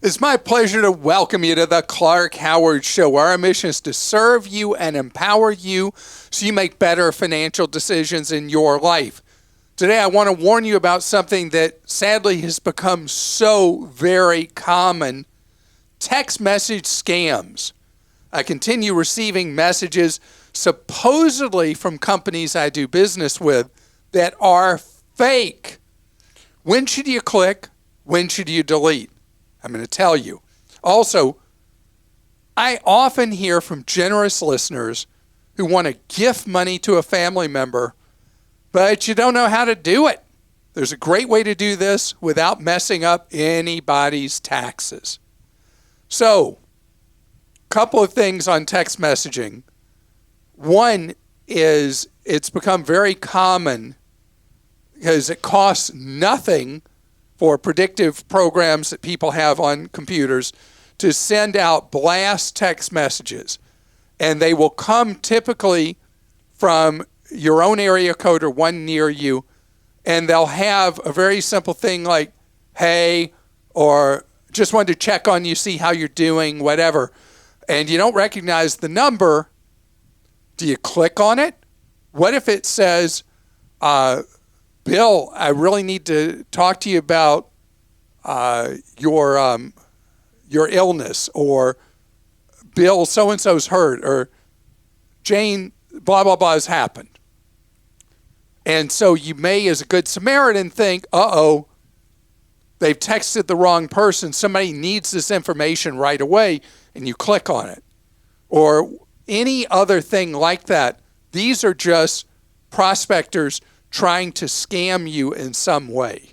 It's my pleasure to welcome you to the Clark Howard Show, where our mission is to serve you and empower you so you make better financial decisions in your life. Today, I want to warn you about something that sadly has become so very common: text message scams. I continue receiving messages supposedly from companies I do business with that are fake. When should you click? When should you delete? I'm going to tell you. Also, I often hear from generous listeners who want to gift money to a family member, but you don't know how to do it. There's a great way to do this without messing up anybody's taxes. So, a couple of things on text messaging. One is it's become very common because it costs nothing for predictive programs that people have on computers to send out blast text messages. And they will come typically from your own area code or one near you. And they'll have a very simple thing like, hey, or just wanted to check on you, see how you're doing, whatever. And you don't recognize the number. Do you click on it? What if it says, Bill, I really need to talk to you about your illness, or Bill, so-and-so's hurt, or Jane, blah, blah, blah has happened. And so you may, as a good Samaritan, think, uh-oh, they've texted the wrong person. Somebody needs this information right away, and you click on it. Or any other thing like that. These are just prospectors trying to scam you in some way.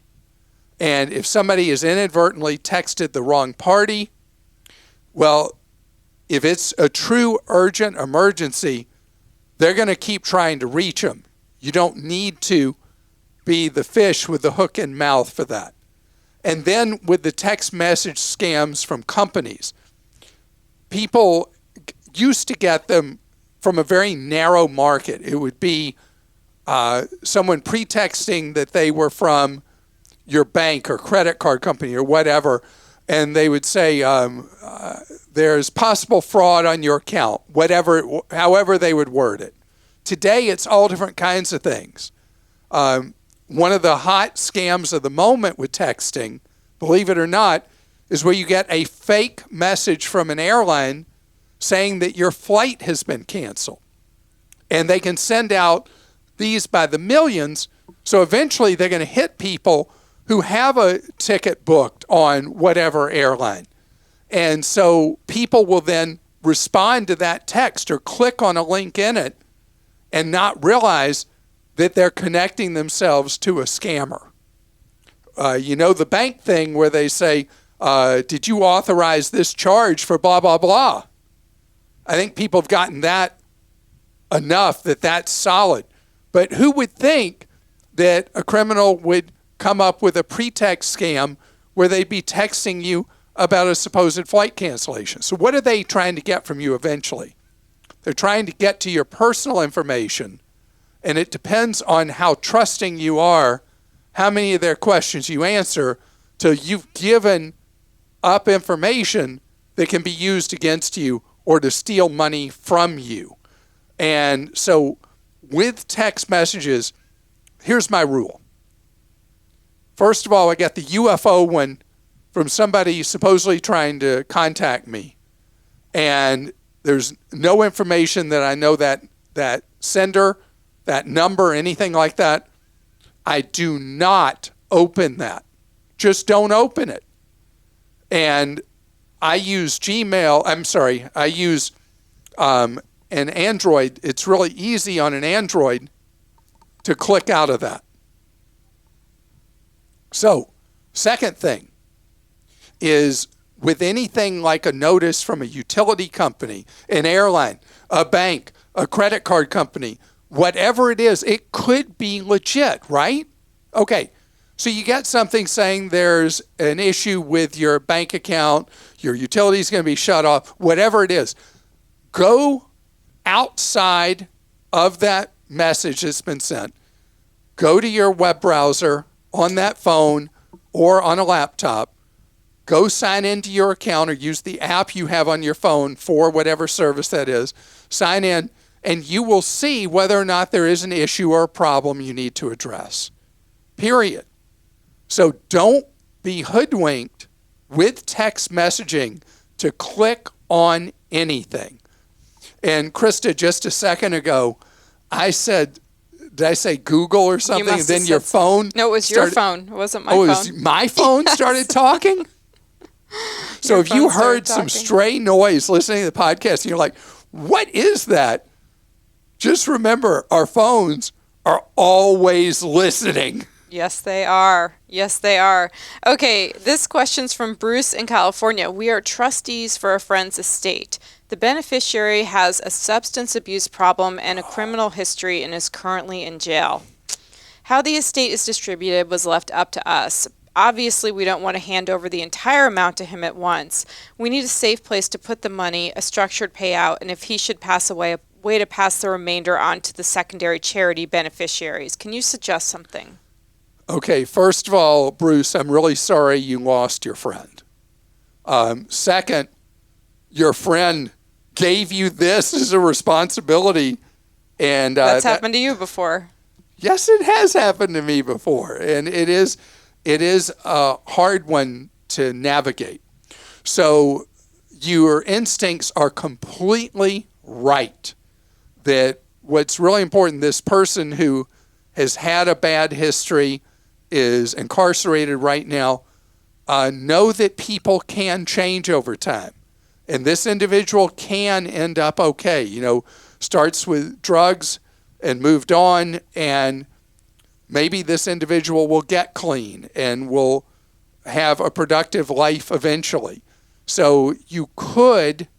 And if somebody has inadvertently texted the wrong party, well, if it's a true urgent emergency, they're going to keep trying to reach them. You don't need to be the fish with the hook in mouth for that. And then with the text message scams from companies, people used to get them from a very narrow market. It would be someone pretexting that they were from your bank or credit card company or whatever, and they would say, there's possible fraud on your account, however they would word it. Today, it's all different kinds of things. One of the hot scams of the moment with texting, believe it or not, is where you get a fake message from an airline saying that your flight has been canceled. And they can send out these by the millions, so eventually they're going to hit people who have a ticket booked on whatever airline. And so people will then respond to that text or click on a link in it and not realize that they're connecting themselves to a scammer. The bank thing where they say, did you authorize this charge for blah, blah, blah? I think people have gotten that enough that that's solid. But who would think that a criminal would come up with a pretext scam where they'd be texting you about a supposed flight cancellation? So what are they trying to get from you eventually? They're trying to get to your personal information, and it depends on how trusting you are, how many of their questions you answer, till you've given up information that can be used against you or to steal money from you. And so with text messages, here's my rule. First of all, I got the UFO one from somebody supposedly trying to contact me. And there's no information that I know that sender, that number, anything like that. I do not open that. Just don't open it. And I use I use an Android. It's really easy on an Android to click out of that. So, second thing is with anything like a notice from a utility company, an airline, a bank, a credit card company, whatever it is, it could be legit, right? Okay, so you get something saying there's an issue with your bank account, your utility is going to be shut off, whatever it is. Go outside of that message that's been sent. Go to your web browser on that phone or on a laptop. Go sign into your account or use the app you have on your phone for whatever service that is. Sign in, and you will see whether or not there is an issue or a problem you need to address. Period. So don't be hoodwinked with text messaging to click on anything. And Christa, just a second ago, I said, did I say Google or something? And then your phone? No, it was your phone. It wasn't my phone. Oh, it was my phone started talking? So if you heard some stray noise listening to the podcast and you're like, what is that? Just remember, our phones are always listening. Yes, they are. Yes, they are. Okay, this question's from Bruce in California. We are trustees for a friend's estate. The beneficiary has a substance abuse problem and a criminal history and is currently in jail. How the estate is distributed was left up to us. Obviously, we don't want to hand over the entire amount to him at once. We need a safe place to put the money, a structured payout, and if he should pass away, a way to pass the remainder on to the secondary charity beneficiaries. Can you suggest something? Okay, first of all, Bruce, I'm really sorry you lost your friend. Second, your friend gave you this as a responsibility. And that's happened to you before. Yes, it has happened to me before. And it is a hard one to navigate. So your instincts are completely right that what's really important, this person who has had a bad history, is incarcerated right now, know that people can change over time. And this individual can end up okay. You know, starts with drugs and moved on, and maybe this individual will get clean and will have a productive life eventually. So you could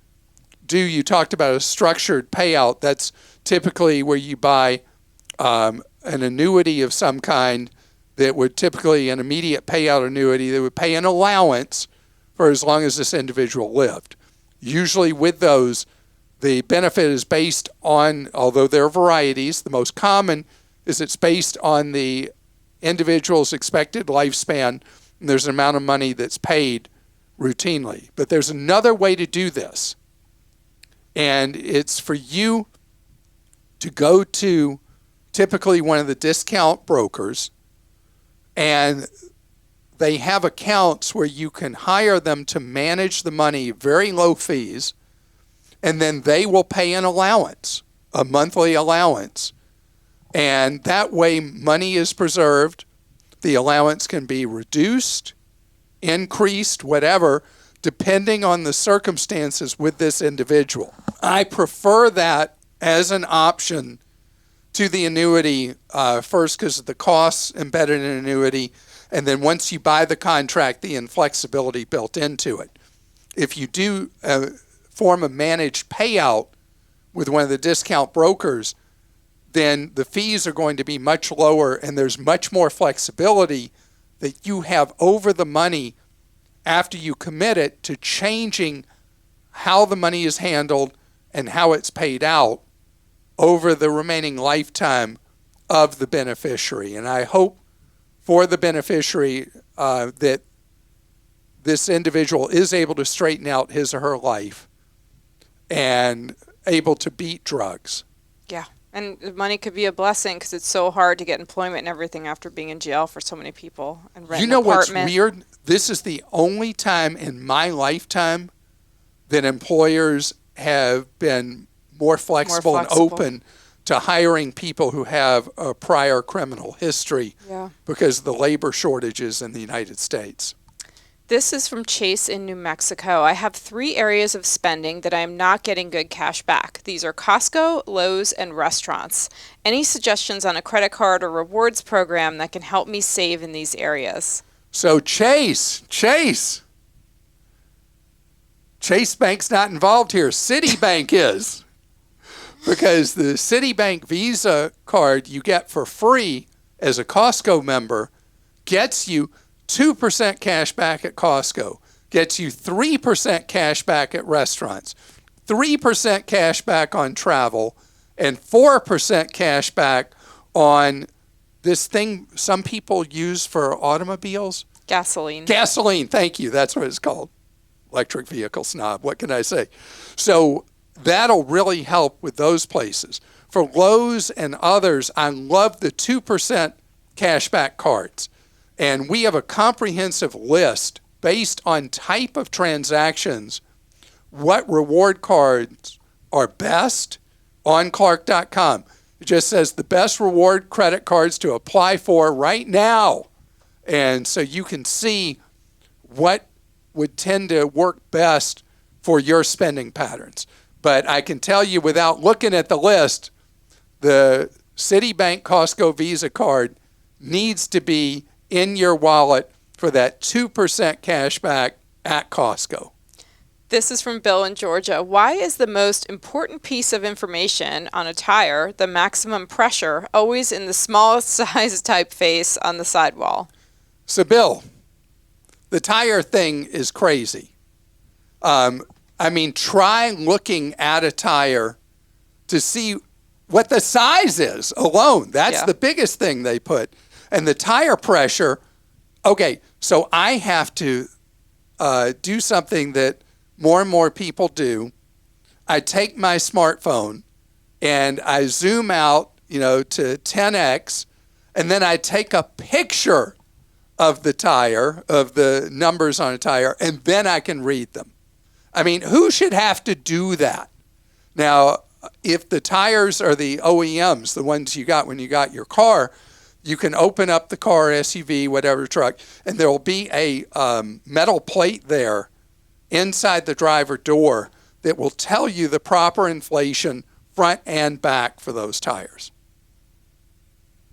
you talked about a structured payout. That's typically where you buy an annuity of some kind that would typically an immediate payout annuity that would pay an allowance for as long as this individual lived. Usually with those, the benefit is based on, although there are varieties, the most common is it's based on the individual's expected lifespan, and there's an amount of money that's paid routinely. But there's another way to do this, and it's for you to go to typically one of the discount brokers, and they have accounts where you can hire them to manage the money, very low fees, and then they will pay an allowance, a monthly allowance. And that way money is preserved. The allowance can be reduced, increased, whatever, depending on the circumstances with this individual. I prefer that as an option to the annuity, first because of the costs embedded in an annuity, and then once you buy the contract, the inflexibility built into it. If you do form a managed payout with one of the discount brokers, then the fees are going to be much lower, and there's much more flexibility that you have over the money after you commit it to changing how the money is handled and how it's paid out over the remaining lifetime of the beneficiary. And I hope for the beneficiary that this individual is able to straighten out his or her life and able to beat drugs. Yeah, and money could be a blessing because it's so hard to get employment and everything after being in jail for so many people and rent an apartment. You know what's weird? This is the only time in my lifetime that employers have been more flexible and open to hiring people who have a prior criminal history because of the labor shortages in the United States. This is from Chase in New Mexico. I have 3 areas of spending that I am not getting good cash back. These are Costco, Lowe's, and restaurants. Any suggestions on a credit card or rewards program that can help me save in these areas? So Chase Bank's not involved here. Citibank is. Because the Citibank Visa card you get for free as a Costco member gets you 2% cash back at Costco, gets you 3% cash back at restaurants, 3% cash back on travel, and 4% cash back on this thing some people use for automobiles. Gasoline. Gasoline, thank you. That's what it's called. Electric vehicle snob. What can I say? So that'll really help with those places. For Lowe's and others, I love the 2% cashback cards. And we have a comprehensive list based on type of transactions, what reward cards are best on Clark.com. It just says the best reward credit cards to apply for right now. And so you can see what would tend to work best for your spending patterns. But I can tell you without looking at the list, the Citibank Costco Visa card needs to be in your wallet for that 2% cash back at Costco. This is from Bill in Georgia. Why is the most important piece of information on a tire, the maximum pressure, always in the smallest size typeface on the sidewall? So, Bill, the tire thing is crazy. Try looking at a tire to see what the size is alone. That's the biggest thing they put. And the tire pressure, okay, so I have to do something that more and more people do. I take my smartphone and I zoom out, to 10x, and then I take a picture of the tire, of the numbers on a tire, and then I can read them. I mean, who should have to do that? Now, if the tires are the OEMs, the ones you got when you got your car, you can open up the car, SUV, whatever truck, and there will be a metal plate there inside the driver door that will tell you the proper inflation front and back for those tires.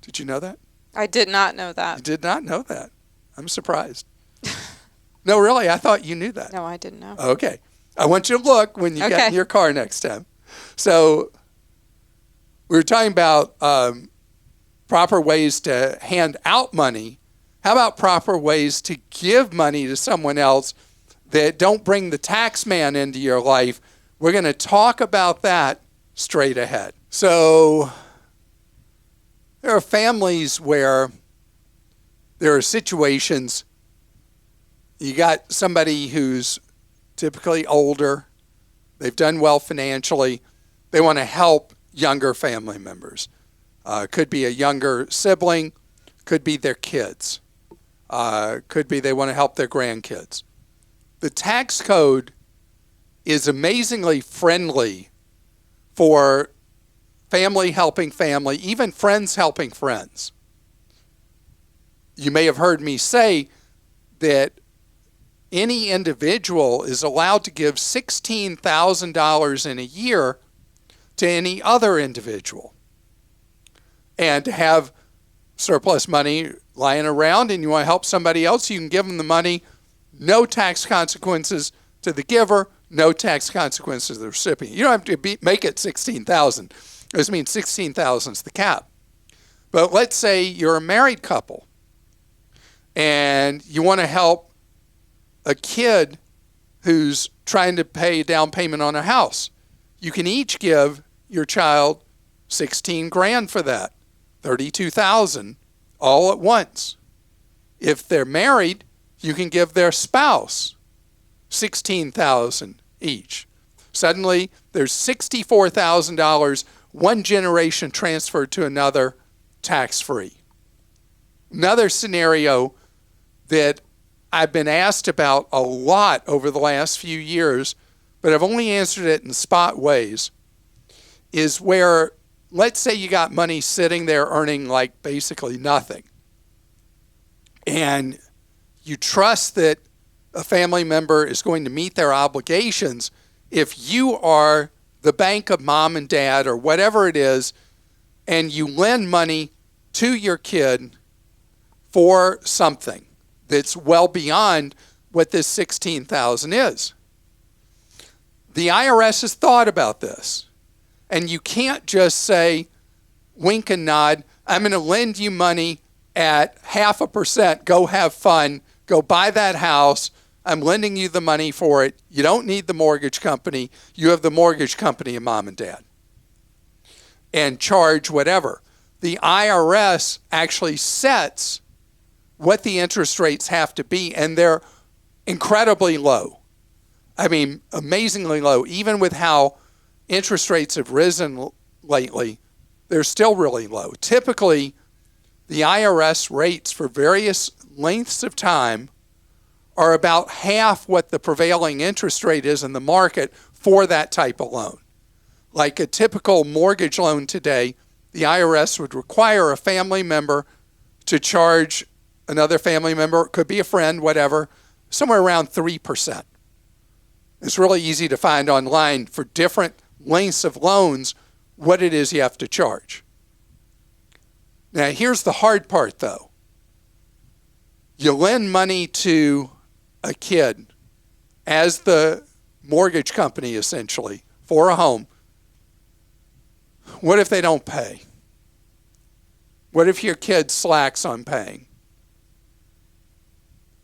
Did you know that? I did not know that. You did not know that. I'm surprised. No, really, I thought you knew that. No, I didn't know. Okay. I want you to look when you get in your car next time. So we were talking about proper ways to hand out money. How about proper ways to give money to someone else that don't bring the tax man into your life? We're going to talk about that straight ahead. So there are families where there are situations, you got somebody who's typically older, they've done well financially, they want to help younger family members. Could be a younger sibling, could be their kids, could be they want to help their grandkids. The tax code is amazingly friendly for family helping family, even friends helping friends. You may have heard me say that any individual is allowed to give $16,000 in a year to any other individual. And to have surplus money lying around and you want to help somebody else, you can give them the money. No tax consequences to the giver, no tax consequences to the recipient. You don't have to make it $16,000. This means $16,000 is the cap. But let's say you're a married couple and you want to help a kid who's trying to pay a down payment on a house. You can each give your child $16,000 for that, $32,000 all at once. If they're married, you can give their spouse $16,000 each. Suddenly, there's $64,000, one generation transferred to another, tax-free. Another scenario that I've been asked about a lot over the last few years, but I've only answered it in spot ways, is where, let's say you got money sitting there earning like basically nothing. And you trust that a family member is going to meet their obligations. If you are the bank of mom and dad or whatever it is, and you lend money to your kid for something that's well beyond what this $16,000 is. The IRS has thought about this. And you can't just say, wink and nod, I'm going to lend you money at 0.5%, go have fun, go buy that house, I'm lending you the money for it, you don't need the mortgage company, you have the mortgage company of mom and dad. And charge whatever. The IRS actually sets what the interest rates have to be, and they're incredibly low. I mean, amazingly low. Even with how interest rates have risen lately, they're still really low. Typically, the IRS rates for various lengths of time are about half what the prevailing interest rate is in the market for that type of loan. Like a typical mortgage loan today, the IRS would require a family member to charge another family member, it could be a friend, whatever, somewhere around 3%. It's really easy to find online for different lengths of loans what it is you have to charge. Now, here's the hard part, though. You lend money to a kid as the mortgage company, essentially, for a home. What if they don't pay? What if your kid slacks on paying?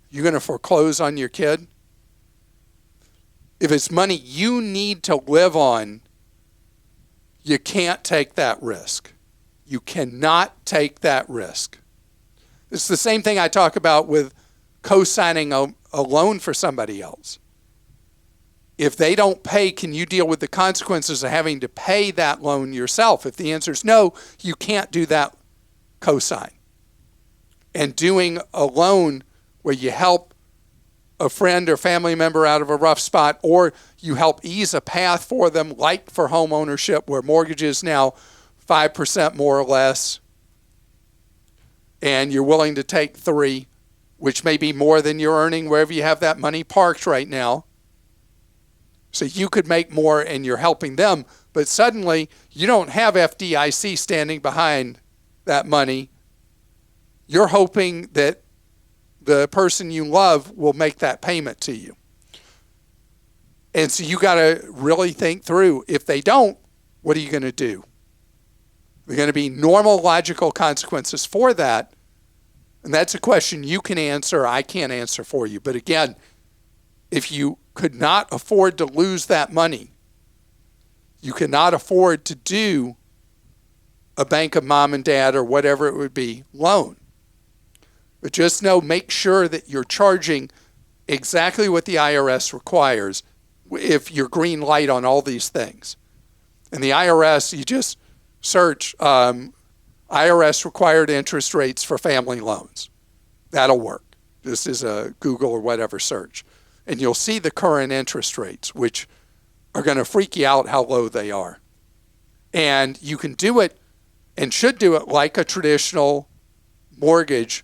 You going to foreclose on your kid? If it's money you need to live on, you can't take that risk. You cannot take that risk. It's the same thing I talk about with co-signing a loan for somebody else. If they don't pay, can you deal with the consequences of having to pay that loan yourself? If the answer is no, you can't do that co-sign. And doing a loan where you help a friend or family member out of a rough spot, or you help ease a path for them, like for home ownership, where mortgage is now 5% more or less, and you're willing to take 3%, which may be more than you're earning wherever you have that money parked right now. So you could make more and you're helping them, but suddenly you don't have FDIC standing behind that money. You're hoping that the person you love will make that payment to you. And so you got to really think through, if they don't, what are you going to do? There are going to be normal logical consequences for that. And that's a question you can answer, I can't answer for you. But again, if you could not afford to lose that money, you cannot afford to do a Bank of Mom and Dad or whatever it would be loan. But just know, make sure that you're charging exactly what the IRS requires if you're green light on all these things. And the IRS, you just search IRS required interest rates for family loans. That'll work. This is a Google or whatever search. And you'll see the current interest rates, which are going to freak you out how low they are. And you can do it and should do it like a traditional mortgage,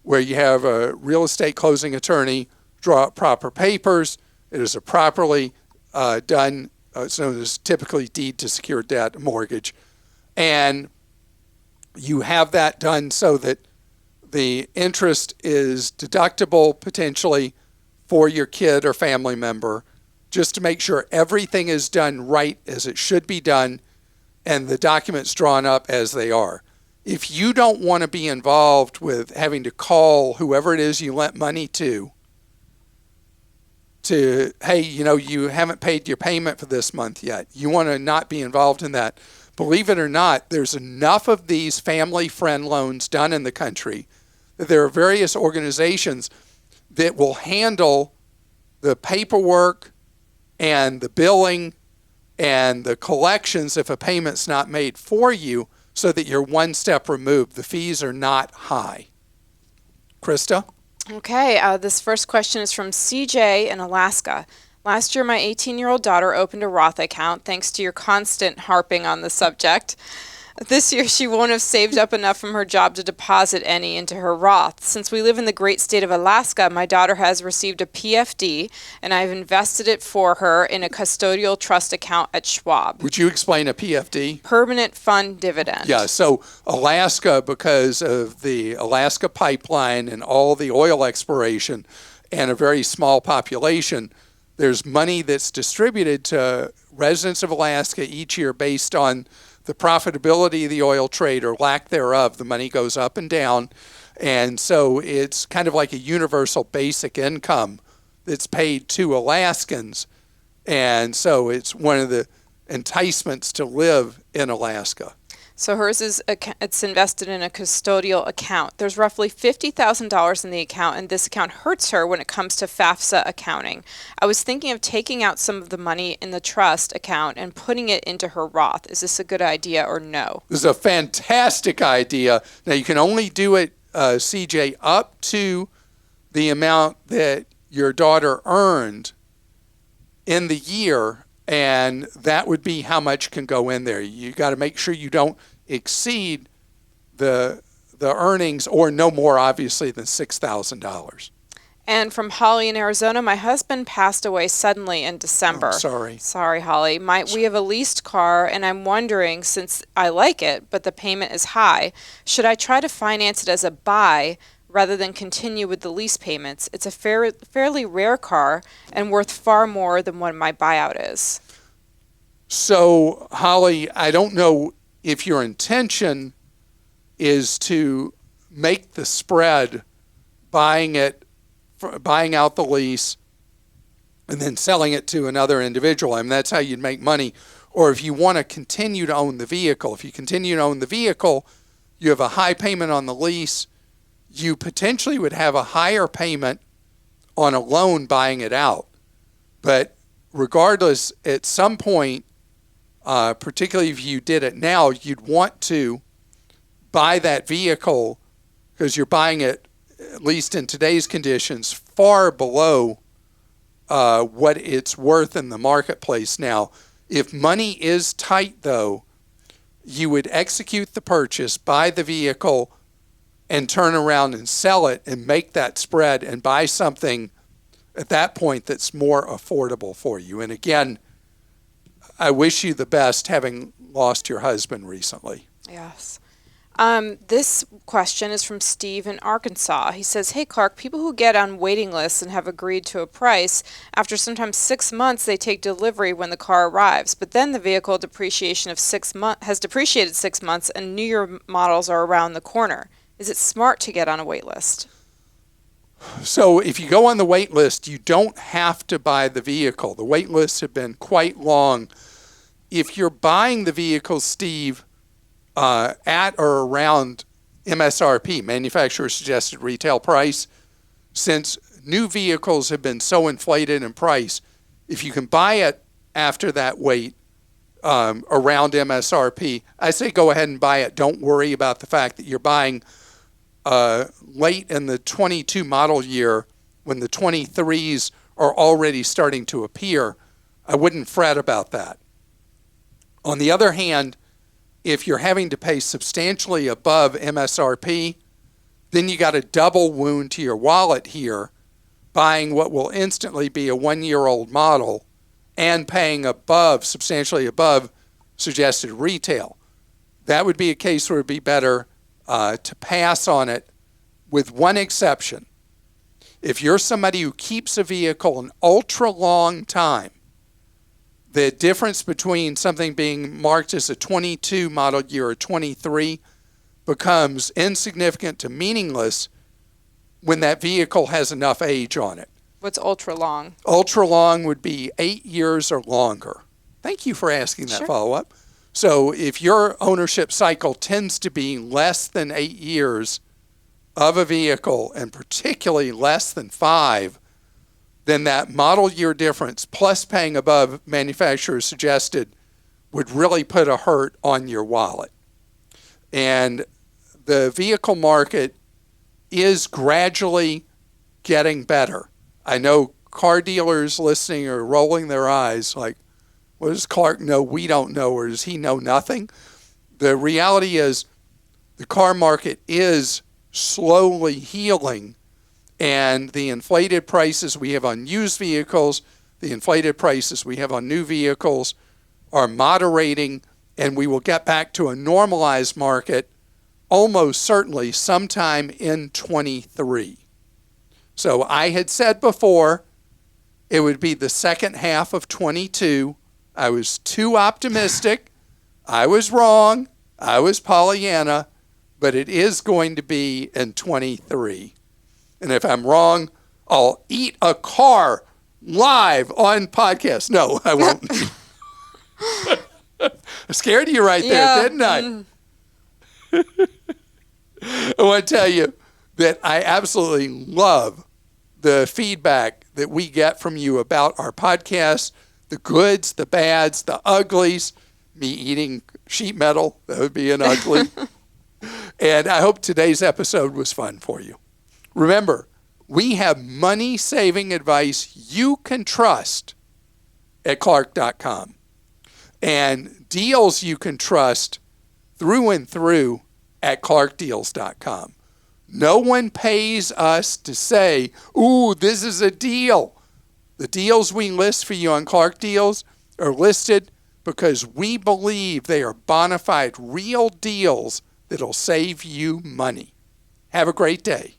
where you have a real estate closing attorney draw up proper papers. It is a properly done, it's known as typically deed to secured debt mortgage. And you have that done so that the interest is deductible potentially for your kid or family member, just to make sure everything is done right as it should be done and the documents drawn up as they are. If you don't want to be involved with having to call whoever it is you lent money to, hey, you haven't paid your payment for this month yet. You want to not be involved in that. Believe it or not, there's enough of these family friend loans done in the country that there are various organizations that will handle the paperwork and the billing and the collections if a payment's not made for you, so that you're one step removed. The fees are not high. Christa? Okay, this first question is from CJ in Alaska. Last year, my 18-year-old daughter opened a Roth account thanks to your constant harping on the subject. This year, she won't have saved up enough from her job to deposit any into her Roth. Since we live in the great state of Alaska, my daughter has received a PFD, and I've invested it for her in a custodial trust account at Schwab. Would you explain a PFD? Permanent Fund Dividend. Yeah, so Alaska, because of the Alaska pipeline and all the oil exploration and a very small population, there's money that's distributed to residents of Alaska each year based on the profitability of the oil trade or lack thereof. The money goes up and down. And so it's kind of like a universal basic income that's paid to Alaskans. And so it's one of the enticements to live in Alaska. So hers is it's invested in a custodial account. There's roughly $50,000 in the account, and this account hurts her when it comes to FAFSA accounting. I was thinking of taking out some of the money in the trust account and putting it into her Roth. Is this a good idea or no? This is a fantastic idea. Now, you can only do it, CJ, up to the amount that your daughter earned in the year, and that would be how much can go in there. You got to make sure you don't exceed the earnings, or no more, obviously, than $6,000. And from Holly in Arizona, my husband passed away suddenly in December. Oh, sorry. Sorry, Holly. We have a leased car, and I'm wondering, since I like it, but the payment is high, should I try to finance it as a buy rather than continue with the lease payments? It's a fairly rare car and worth far more than what my buyout is. So, Holly, I don't know if your intention is to make the spread buying out the lease and then selling it to another individual. I mean, that's how you'd make money. Or if you want to continue to own the vehicle. If you continue to own the vehicle, you have a high payment on the lease. You potentially would have a higher payment on a loan buying it out. But regardless, at some point, particularly if you did it now, you'd want to buy that vehicle because you're buying it, at least in today's conditions, far below what it's worth in the marketplace now. If money is tight, though, you would execute the purchase, buy the vehicle, and turn around and sell it and make that spread and buy something at that point that's more affordable for you. And again, I wish you the best, having lost your husband recently. Yes. This question is from Steve in Arkansas. He says, hey, Clark, people who get on waiting lists and have agreed to a price, after sometimes 6 months, they take delivery when the car arrives. But then the vehicle depreciation of 6 months has depreciated 6 months and newer models are around the corner. Is it smart to get on a wait list? So if you go on the wait list, you don't have to buy the vehicle. The wait lists have been quite long. If you're buying the vehicle, Steve, at or around MSRP, manufacturer suggested retail price, since new vehicles have been so inflated in price, if you can buy it after that wait around MSRP, I say go ahead and buy it. Don't worry about the fact that you're buying late in the 22 model year when the 23s are already starting to appear. I wouldn't fret about that. On the other hand, if you're having to pay substantially above MSRP, then you got a double wound to your wallet here, buying what will instantly be a 1-year-old model and paying substantially above suggested retail. That would be a case where it would be better to pass on it, with one exception. If you're somebody who keeps a vehicle an ultra long time, the difference between something being marked as a 22 model year or 23 becomes insignificant to meaningless when that vehicle has enough age on it. What's ultra long? Ultra long would be 8 years or longer. Thank you for asking that follow-up. So if your ownership cycle tends to be less than 8 years of a vehicle, and particularly less than 5, then that model year difference plus paying above manufacturer suggested would really put a hurt on your wallet. And the vehicle market is gradually getting better. I know car dealers listening are rolling their eyes like, what does Clark know we don't know, or does he know nothing? The reality is the car market is slowly healing, and the inflated prices we have on used vehicles, the inflated prices we have on new vehicles are moderating, and we will get back to a normalized market almost certainly sometime in 23. So I had said before it would be the second half of 22. I was too optimistic. I was wrong. I was Pollyanna, but it is going to be in 23. And if I'm wrong, I'll eat a car live on podcast. No, I won't. I scared you right there, didn't I? I want to tell you that I absolutely love the feedback that we get from you about our podcast, the goods, the bads, the uglies, me eating sheet metal, that would be an ugly. And I hope today's episode was fun for you. Remember, we have money-saving advice you can trust at Clark.com and deals you can trust through and through at ClarkDeals.com. No one pays us to say, ooh, this is a deal. The deals we list for you on Clark Deals are listed because we believe they are bona fide real deals that'll save you money. Have a great day.